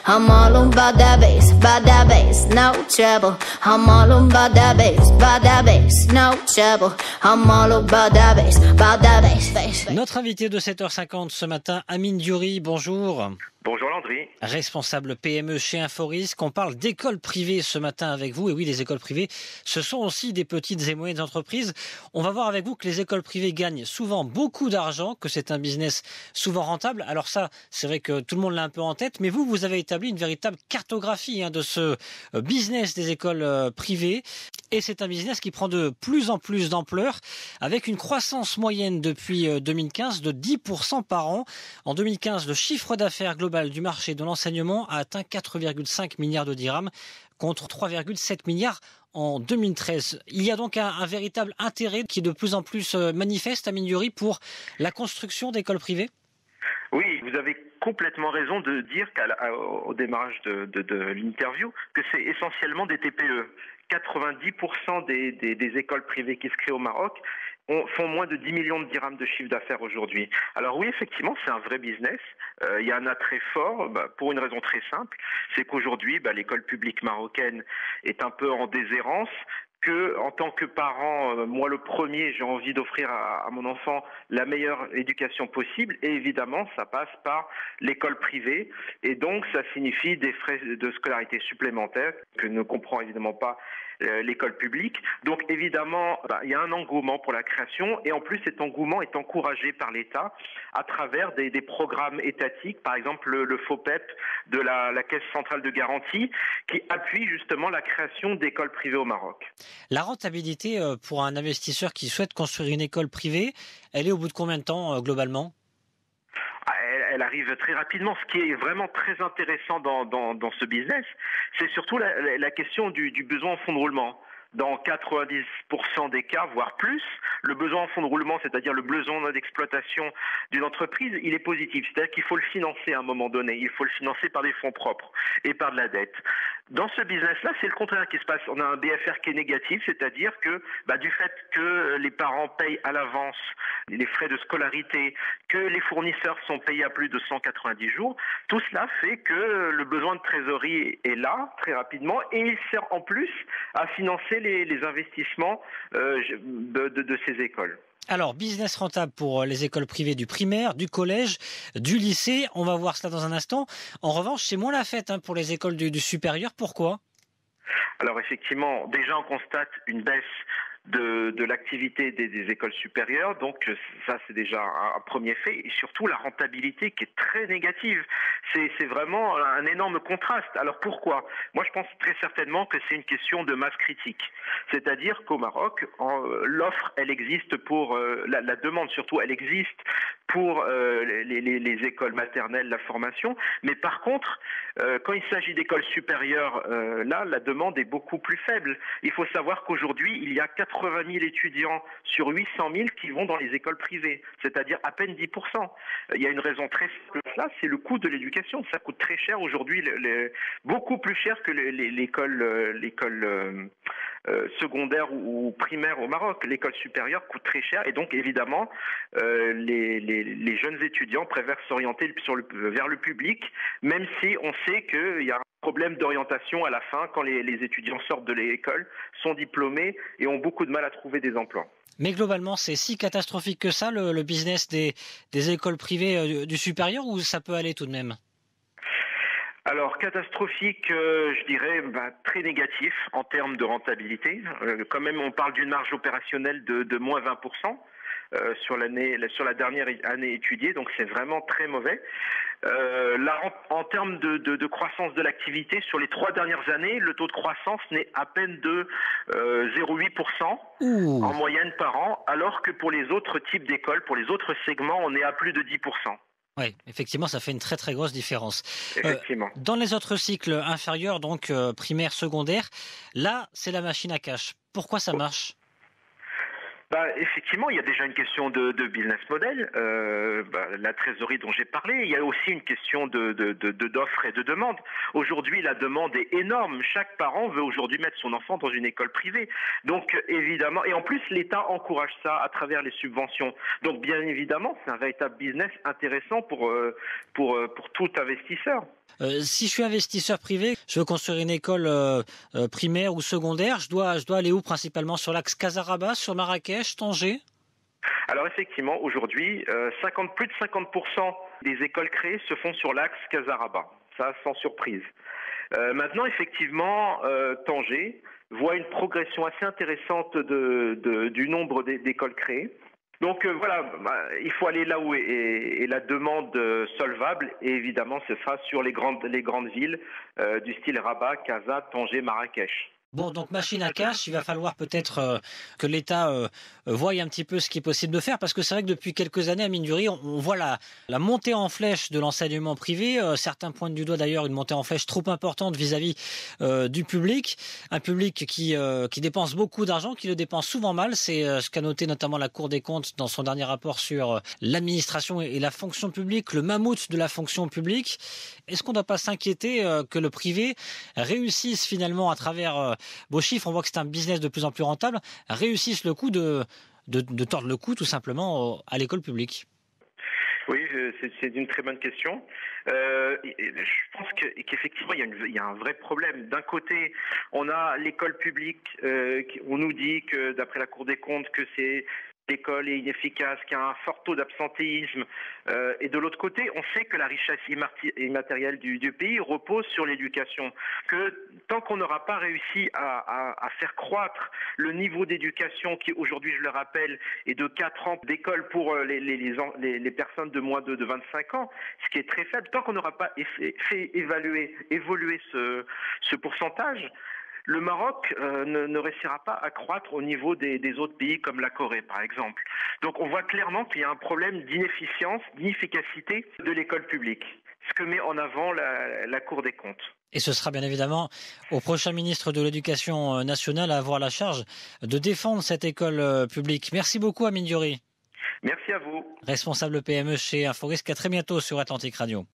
I'm all about that bass, no trouble. I'm all about that bass, no trouble. I'm all about that bass. Notre invité de 7h50 ce matin, Amine Diori, bonjour. Bonjour Landry. Responsable PME chez Inforisque. On parle d'écoles privées ce matin avec vous. Et oui, les écoles privées, ce sont aussi des petites et moyennes entreprises. On va voir avec vous que les écoles privées gagnent souvent beaucoup d'argent, que c'est un business souvent rentable. Alors ça, c'est vrai que tout le monde l'a un peu en tête, mais vous avez établi une véritable cartographie de ce business des écoles privées. Et c'est un business qui prend de plus en plus d'ampleur, avec une croissance moyenne depuis 2015 de 10% par an. En 2015, le chiffre d'affaires global du marché de l'enseignement a atteint 4,5 milliards de dirhams contre 3,7 milliards en 2013. Il y a donc un véritable intérêt qui est de plus en plus manifeste, Amine Diori, pour la construction d'écoles privées. Oui, vous avez complètement raison de dire qu'au démarrage de l'interview que c'est essentiellement des TPE. 90% des écoles privées qui se créent au Maroc font moins de 10 millions de dirhams de chiffre d'affaires aujourd'hui. Alors oui, effectivement, c'est un vrai business. Il y a un attrait fort pour une raison très simple, c'est qu'aujourd'hui, l'école publique marocaine est un peu en déshérence. Que, en tant que parent, moi le premier, j'ai envie d'offrir à mon enfant la meilleure éducation possible. Et évidemment, ça passe par l'école privée. Et donc, ça signifie des frais de scolarité supplémentaires que ne comprend évidemment pas l'école publique. Donc, évidemment, il y a un engouement pour la création. Et en plus, cet engouement est encouragé par l'État à travers des programmes étatiques. Par exemple, le FOPEP de la Caisse centrale de garantie qui appuie justement la création d'écoles privées au Maroc. La rentabilité pour un investisseur qui souhaite construire une école privée, elle est au bout de combien de temps globalement ? Elle arrive très rapidement. Ce qui est vraiment très intéressant dans ce business, c'est surtout la question du besoin en fonds de roulement. Dans 90% des cas, voire plus, le besoin en fonds de roulement, c'est-à-dire le besoin d'exploitation d'une entreprise, il est positif. C'est-à-dire qu'il faut le financer à un moment donné. Il faut le financer par des fonds propres et par de la dette. Dans ce business-là, c'est le contraire qui se passe. On a un BFR qui est négatif, c'est-à-dire que du fait que les parents payent à l'avance les frais de scolarité, que les fournisseurs sont payés à plus de 190 jours, tout cela fait que le besoin de trésorerie est là très rapidement et il sert en plus à financer les investissements de ces écoles. Alors, business rentable pour les écoles privées du primaire, du collège, du lycée. On va voir cela dans un instant. En revanche, c'est moins la fête pour les écoles du supérieur. Pourquoi ? Alors effectivement, déjà on constate une baisse de l'activité des écoles supérieures, donc ça c'est déjà un premier fait, et surtout la rentabilité qui est très négative. C'est vraiment un énorme contraste. Alors pourquoi ? Moi je pense très certainement que c'est une question de masse critique. C'est-à-dire qu'au Maroc, l'offre elle existe pour, la demande surtout, elle existe pour les écoles maternelles, la formation, mais par contre, quand il s'agit d'écoles supérieures, là la demande est beaucoup plus faible. Il faut savoir qu'aujourd'hui, il y a 80 000 étudiants sur 800 000 qui vont dans les écoles privées, c'est-à-dire à peine 10%. Il y a une raison très simple à cela, c'est le coût de l'éducation. Ça coûte très cher aujourd'hui, beaucoup plus cher que l'école secondaire ou primaire au Maroc. L'école supérieure coûte très cher et donc évidemment les jeunes étudiants préfèrent s'orienter vers le public, même si on sait qu'il y a un problème d'orientation à la fin quand les étudiants sortent de l'école, sont diplômés et ont beaucoup de mal à trouver des emplois. Mais globalement, c'est si catastrophique que ça, le business des écoles privées du supérieur, ou ça peut aller tout de même ? Alors catastrophique, je dirais très négatif en termes de rentabilité. Quand même, on parle d'une marge opérationnelle de moins 20%. Sur la dernière année étudiée, donc c'est vraiment très mauvais. En termes de croissance de l'activité, sur les 3 dernières années, le taux de croissance n'est à peine de 0,8% en moyenne par an, alors que pour les autres types d'écoles, pour les autres segments, on est à plus de 10%. Oui, effectivement, ça fait une très très grosse différence. Effectivement. Dans les autres cycles inférieurs, donc primaire, secondaire, là, c'est la machine à cash. Pourquoi ça marche ? Effectivement, il y a déjà une question de business model, la trésorerie dont j'ai parlé. Il y a aussi une question d'offre et de demande. Aujourd'hui, la demande est énorme. Chaque parent veut aujourd'hui mettre son enfant dans une école privée. Donc, évidemment, et en plus, l'État encourage ça à travers les subventions. Donc, bien évidemment, c'est un véritable business intéressant pour tout investisseur. Si je suis investisseur privé, je veux construire une école primaire ou secondaire, je dois aller où principalement? Sur l'axe Casarabas, sur Marrakech, Tanger? Alors effectivement, aujourd'hui, plus de 50% des écoles créées se font sur l'axe Casarabas. Ça, sans surprise. Maintenant, effectivement, Tanger voit une progression assez intéressante du nombre d'écoles créées. Donc voilà, il faut aller là où est la demande solvable, et évidemment ce sera sur les grandes villes du style Rabat, Casa, Tanger, Marrakech. Bon, donc machine à cash, il va falloir peut-être que l'État voie un petit peu ce qui est possible de faire, parce que c'est vrai que depuis quelques années, à Minduri, on voit la montée en flèche de l'enseignement privé. Certains pointent du doigt d'ailleurs une montée en flèche trop importante vis-à-vis du public, un public qui dépense beaucoup d'argent, qui le dépense souvent mal. C'est ce qu'a noté notamment la Cour des comptes dans son dernier rapport sur l'administration et la fonction publique, le mammouth de la fonction publique. Est-ce qu'on ne doit pas s'inquiéter que le privé réussisse finalement à travers beaux chiffres, on voit que c'est un business de plus en plus rentable, réussissent le coup de tordre le cou tout simplement à l'école publique? Oui, c'est une très bonne question. Je pense qu'effectivement, il y a un vrai problème. D'un côté, on a l'école publique, on nous dit que, d'après la Cour des comptes, que l'école est inefficace, qu'il y a un fort taux d'absentéisme. Et de l'autre côté, on sait que la richesse immatérielle du pays repose sur l'éducation. Que tant qu'on n'aura pas réussi à faire croître le niveau d'éducation qui, aujourd'hui, je le rappelle, est de 4 ans d'école pour les personnes de moins de 25 ans, ce qui est très faible, tant qu'on n'aura pas fait évoluer ce pourcentage, le Maroc ne réussira pas à croître au niveau des autres pays comme la Corée, par exemple. Donc on voit clairement qu'il y a un problème d'inefficience, d'inefficacité de l'école publique, ce que met en avant la Cour des comptes. Et ce sera bien évidemment au prochain ministre de l'Éducation nationale à avoir la charge de défendre cette école publique. Merci beaucoup, Amine Diori. Merci à vous. Responsable PME chez Inforisque. À très bientôt sur Atlantic Radio.